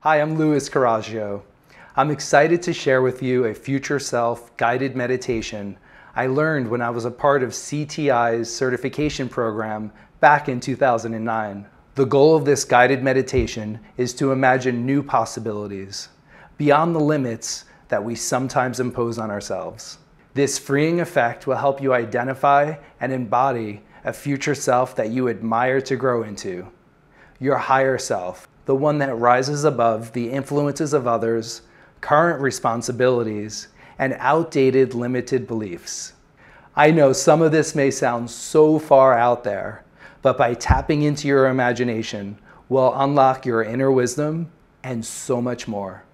Hi, I'm Luis Carraggio. I'm excited to share with you a future self guided meditation I learned when I was a part of CTI's certification program back in 2009. The goal of this guided meditation is to imagine new possibilities beyond the limits that we sometimes impose on ourselves. This freeing effect will help you identify and embody a future self that you admire to grow into. Your higher self, the one that rises above the influences of others, current responsibilities, and outdated limited beliefs. I know some of this may sound so far out there, but by tapping into your imagination will unlock your inner wisdom and so much more.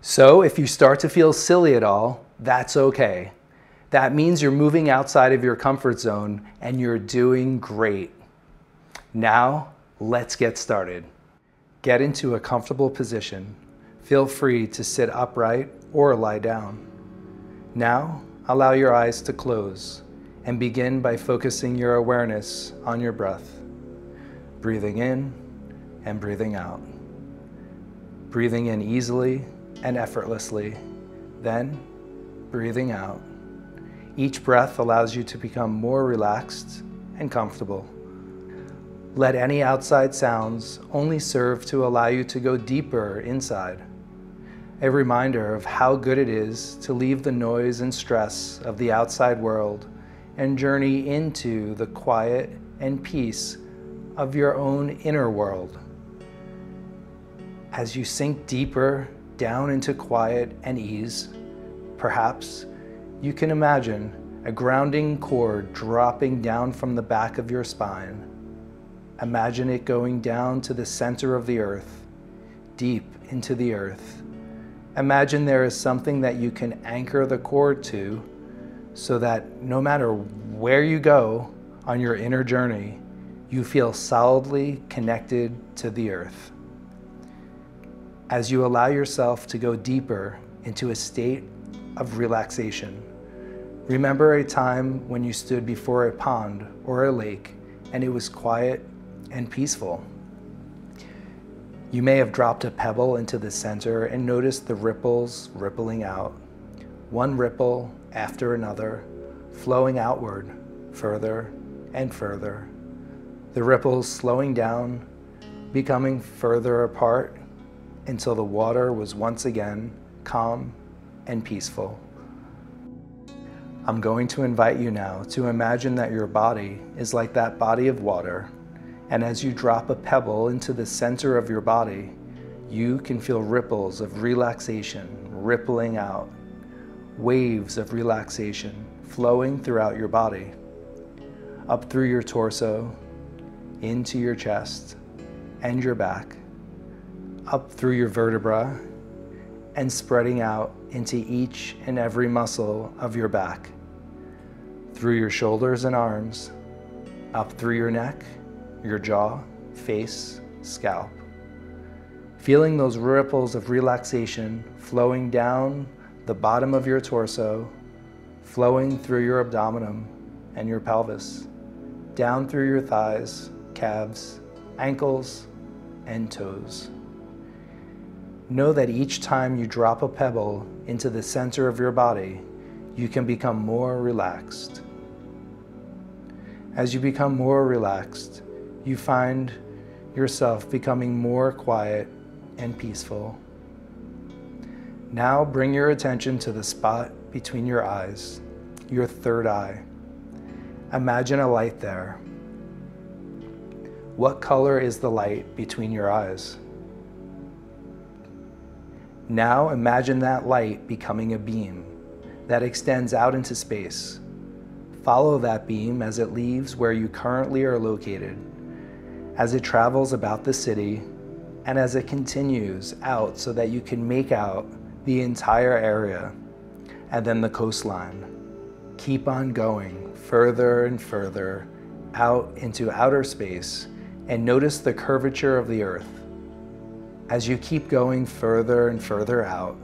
So if you start to feel silly at all, that's okay. That means you're moving outside of your comfort zone and you're doing great. Now, let's get started. Get into a comfortable position. Feel free to sit upright or lie down. Now, allow your eyes to close and begin by focusing your awareness on your breath. Breathing in and breathing out. Breathing in easily and effortlessly, then breathing out. Each breath allows you to become more relaxed and comfortable. Let any outside sounds only serve to allow you to go deeper inside. A reminder of how good it is to leave the noise and stress of the outside world and journey into the quiet and peace of your own inner world. As you sink deeper down into quiet and ease, perhaps you can imagine a grounding cord dropping down from the back of your spine. Imagine it going down to the center of the earth, deep into the earth. Imagine there is something that you can anchor the cord to so that no matter where you go on your inner journey, you feel solidly connected to the earth. As you allow yourself to go deeper into a state of relaxation, remember a time when you stood before a pond or a lake and it was quiet and peaceful. You may have dropped a pebble into the center and noticed the ripples rippling out, one ripple after another, flowing outward further and further. The ripples slowing down, becoming further apart until the water was once again calm and peaceful. I'm going to invite you now to imagine that your body is like that body of water. And as you drop a pebble into the center of your body, you can feel ripples of relaxation rippling out, waves of relaxation flowing throughout your body, up through your torso, into your chest and your back, up through your vertebra, and spreading out into each and every muscle of your back, through your shoulders and arms, up through your neck, your jaw, face, scalp. Feeling those ripples of relaxation flowing down the bottom of your torso, flowing through your abdomen and your pelvis, down through your thighs, calves, ankles, and toes. Know that each time you drop a pebble into the center of your body, you can become more relaxed. As you become more relaxed, you find yourself becoming more quiet and peaceful. Now bring your attention to the spot between your eyes, your third eye. Imagine a light there. What color is the light between your eyes? Now imagine that light becoming a beam that extends out into space. Follow that beam as it leaves where you currently are located, as it travels about the city, and as it continues out so that you can make out the entire area and then the coastline. Keep on going further and further out into outer space and notice the curvature of the earth. As you keep going further and further out,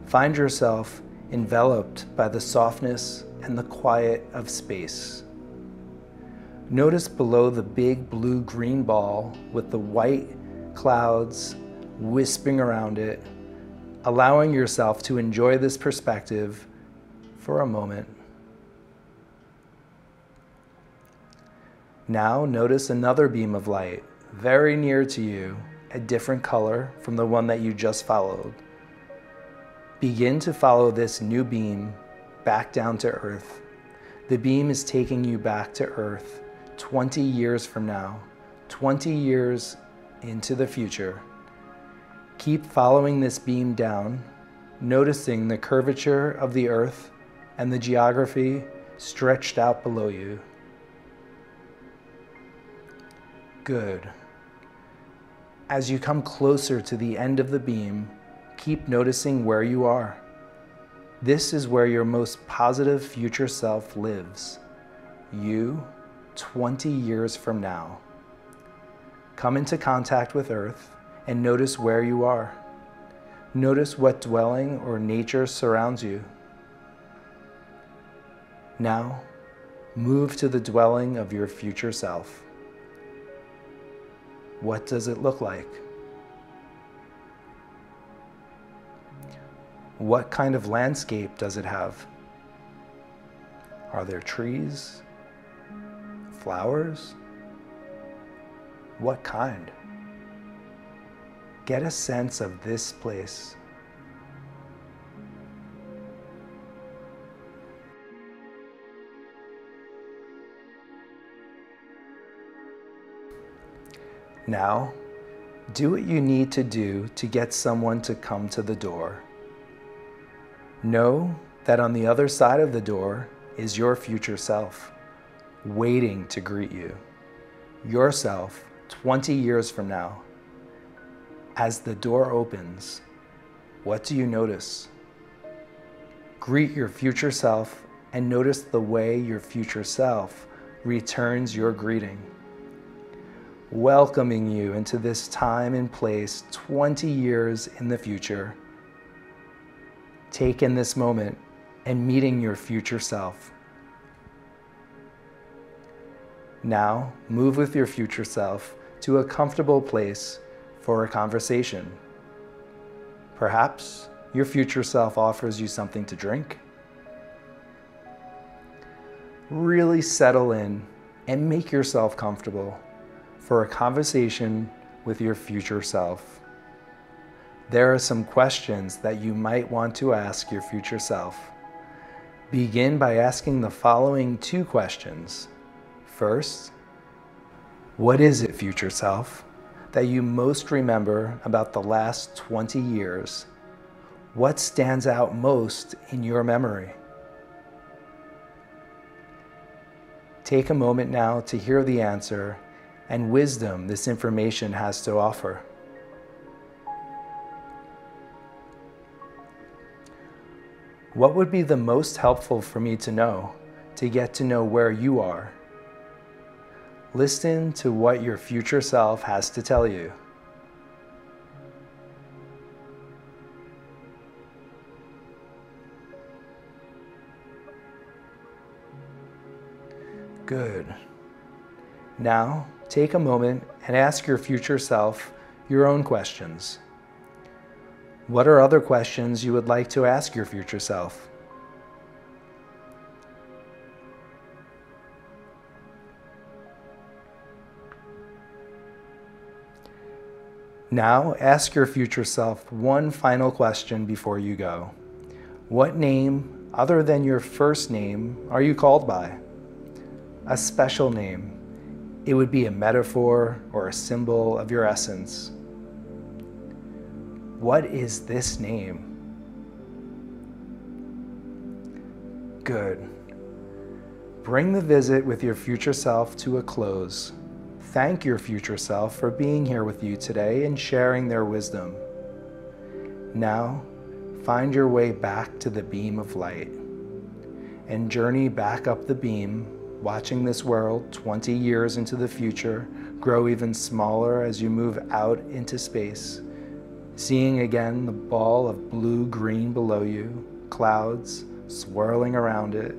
find yourself enveloped by the softness and the quiet of space. Notice below the big blue-green ball with the white clouds wisping around it, allowing yourself to enjoy this perspective for a moment. Now notice another beam of light very near to you, a different color from the one that you just followed. Begin to follow this new beam back down to Earth. The beam is taking you back to Earth 20 years from now, 20 years into the future. Keep following this beam down, noticing the curvature of the Earth and the geography stretched out below you. Good. As you come closer to the end of the beam, keep noticing where you are. This is where your most positive future self lives. You, 20 years from now. Come into contact with Earth and notice where you are. Notice what dwelling or nature surrounds you. Now, move to the dwelling of your future self. What does it look like? What kind of landscape does it have? Are there trees? Flowers? What kind? Get a sense of this place. Now, do what you need to do to get someone to come to the door. Know that on the other side of the door is your future self, waiting to greet you. Yourself 20 years from now. As the door opens, what do you notice? Greet your future self and notice the way your future self returns your greeting, welcoming you into this time and place 20 years in the future. Take in this moment and meeting your future self. Now, move with your future self to a comfortable place for a conversation. Perhaps your future self offers you something to drink. Really settle in and make yourself comfortable for a conversation with your future self. There are some questions that you might want to ask your future self. Begin by asking the following 2 questions. First, what is it, future self, that you most remember about the last 20 years? What stands out most in your memory? Take a moment now to hear the answer and wisdom this information has to offer. What would be the most helpful for me to know to get to know where you are? Listen to what your future self has to tell you. Good. Now, take a moment and ask your future self your own questions. What are other questions you would like to ask your future self? Now, ask your future self one final question before you go. What name, other than your first name, are you called by? A special name. It would be a metaphor or a symbol of your essence. What is this name? Good. Bring the visit with your future self to a close. Thank your future self for being here with you today and sharing their wisdom. Now, find your way back to the beam of light and journey back up the beam, watching this world 20 years into the future grow even smaller as you move out into space, seeing again the ball of blue-green below you, clouds swirling around it.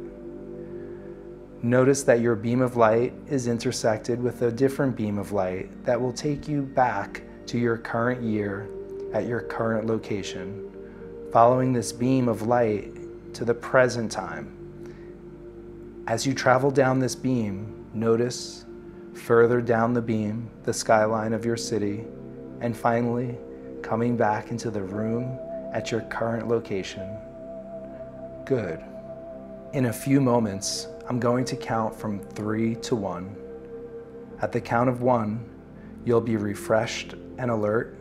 Notice that your beam of light is intersected with a different beam of light that will take you back to your current year at your current location, following this beam of light to the present time. As you travel down this beam, notice further down the beam the skyline of your city, and finally coming back into the room at your current location. Good. In a few moments, I'm going to count from 3 to 1. At the count of 1, you'll be refreshed and alert,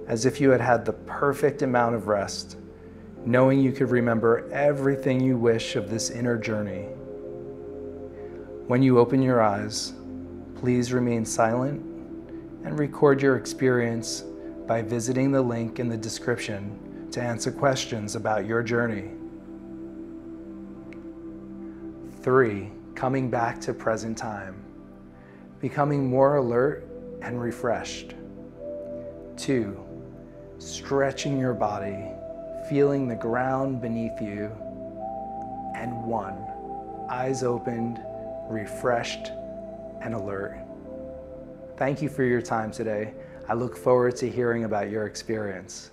as if you had had the perfect amount of rest, knowing you could remember everything you wish of this inner journey. When you open your eyes, please remain silent and record your experience by visiting the link in the description to answer questions about your journey. 3. Coming back to present time, becoming more alert and refreshed. 2. Stretching your body, feeling the ground beneath you. And 1. Eyes opened, refreshed, and alert. Thank you for your time today. I look forward to hearing about your experience.